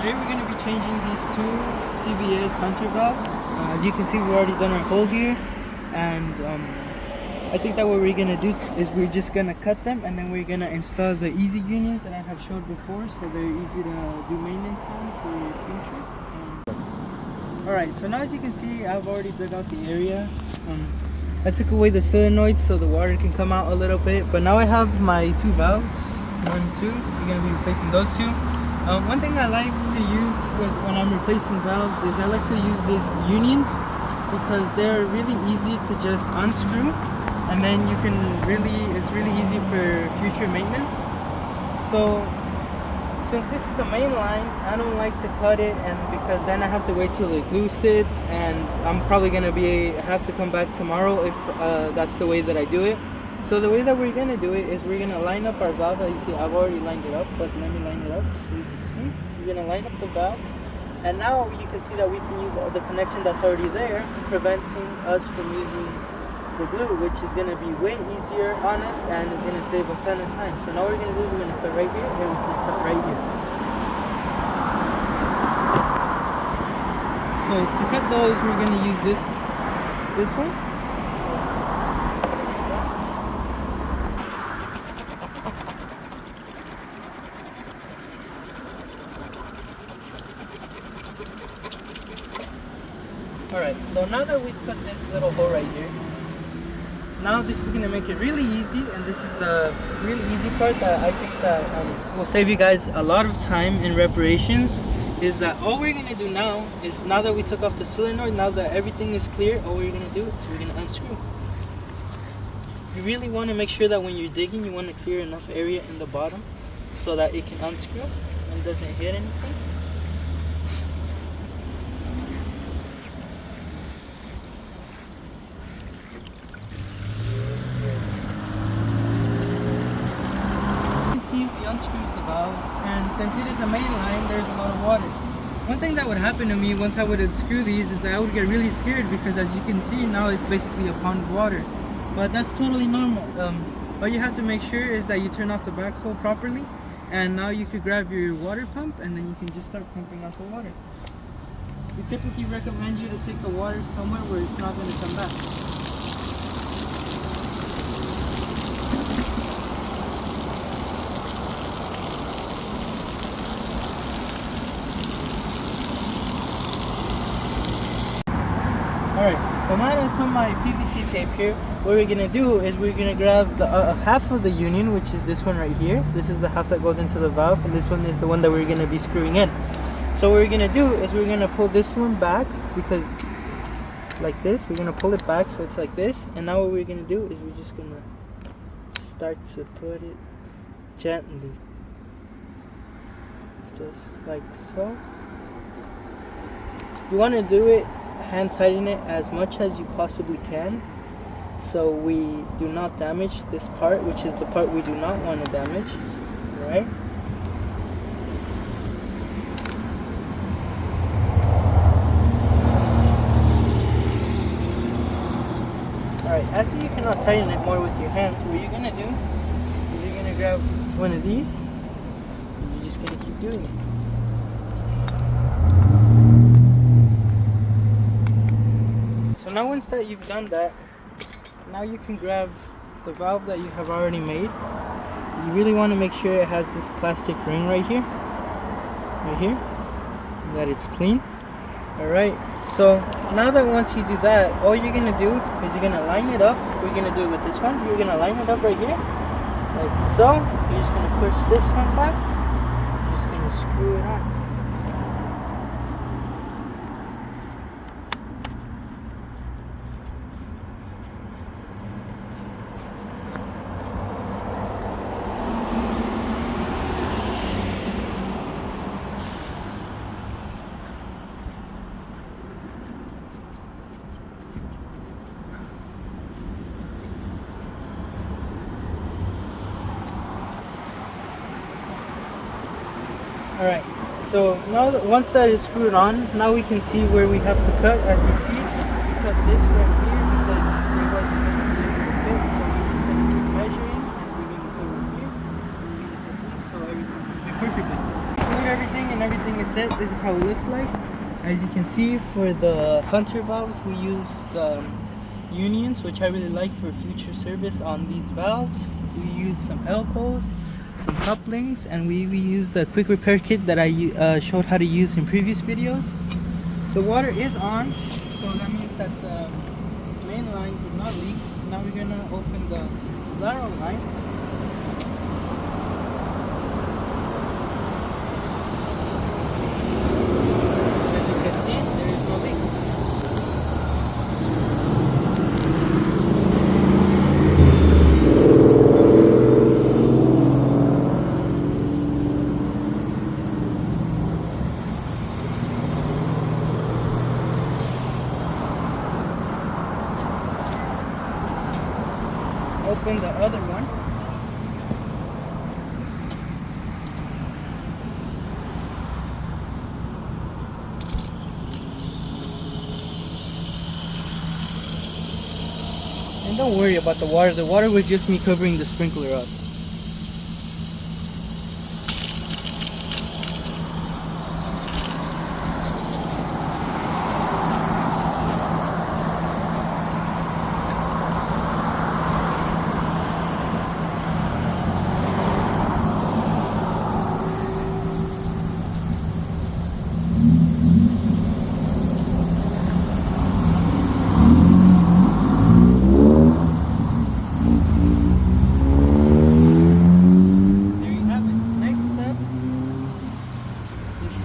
Today we're going to be changing these two CVS Hunter valves. As you can see, we've already done our hole here, and I think that what we're going to do is we're just going to cut them, and then we're going to install the easy unions that I have showed before, so they're easy to do maintenance on for your future. Alright, so now as you can see, I've already dug out the area. I took away the solenoids so the water can come out a little bit, but now I have my two valves, 1 and 2. We're going to be replacing those two. One thing I like to use when I'm replacing valves is I like to use these unions because they're really easy to just unscrew, and then you can it's really easy for future maintenance. So since this is the main line, I don't like to cut it, and because then I have to wait till the glue sits, and I'm probably gonna have to come back tomorrow if that's the way that I do it. So the way that we're gonna do it is we're gonna line up our valve. As you see, I've already lined it up, but let me line it up so you can see. We're gonna line up the valve, and now you can see that we can use the connection that's already there, preventing us from using the glue, which is gonna be way easier on us and is gonna save a ton of time. So now what we're gonna do is we're gonna cut right here, and we're gonna cut right here. So to cut those, we're gonna use this one. Alright, so now that we've cut this little hole right here, now this is going to make it really easy, and this is the really easy part that I think that will save you guys a lot of time in reparations, is that all we're going to do now is, now that we took off the solenoid, now that everything is clear, all we're going to do is we're going to unscrew. You really want to make sure that when you're digging, you want to clear enough area in the bottom so that it can unscrew and doesn't hit anything. Unscrewed the valve, and since it is a main line, there's a lot of water. One thing that would happen to me once I would unscrew these is that I would get really scared, because as you can see now it's basically a pond of water, but that's totally normal. All you have to make sure is that you turn off the backflow properly, and now you could grab your water pump and then you can just start pumping out the water. We typically recommend you to take the water somewhere where it's not going to come back. Alright, so now that I put my PVC tape here, what we're going to do is we're going to grab the half of the union, which is this one right here. This is the half that goes into the valve, and this one is the one that we're going to be screwing in. So what we're going to do is we're going to pull this one back, because like this, we're going to pull it back so it's like this. And now what we're going to do is we're just going to start to put it gently, just like so. You want to do it, hand tighten it as much as you possibly can, so we do not damage this part, which is the part we do not want to damage. Right? Alright, after you cannot tighten it more with your hands, what you're gonna do is you're gonna grab one of these, and you're just gonna keep doing it. So now once that you've done that, now you can grab the valve that you have already made. You really want to make sure it has this plastic ring right here, that it's clean. Alright, so now that once you do that, all you're going to do is you're going to line it up. We're going to do it with this one. You're going to line it up right here, like so. You're just going to push this one back. You're just going to screw it on. Alright, so now that once that is screwed on, now we can see where we have to cut. As you see, we cut this right here because it wasn't going to be able to fit, so we're just going to keep measuring, and we're going to go over here, and we're going to put this so everything will be perfectly. tested everything and everything is set. This is how it looks like. As you can see, for the Hunter valves, we use the unions, which I really like for future service on these valves. We use some elbows, some couplings, and we use the quick repair kit that I showed how to use in previous videos. The water is on, so that means that the main line did not leak. Now we're gonna open the lateral line. As you can see, there is no leak. Open the other one. And don't worry about the water. The water was just me covering the sprinkler up.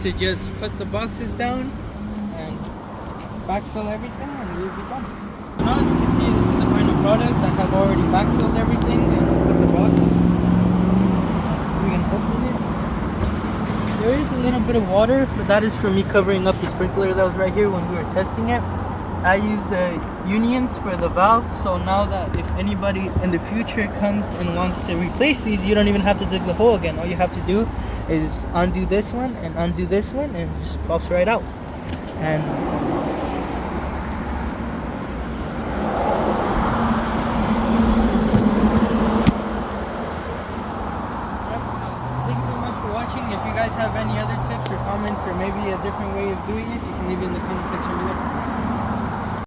To just put the boxes down and backfill everything and we'll be done. So now as you can see, this is the final product. I have already backfilled everything and put the box. We can open it. There is a little bit of water, but that is for me covering up the sprinkler that was right here when we were testing it. I use the unions for the valves, so now that if anybody in the future comes and wants to replace these, you don't even have to dig the hole again. All you have to do is undo this one and undo this one, and it just pops right out. And so thank you very much for watching. If you guys have any other tips or comments or maybe a different way of doing this, you can leave it in the comment section below.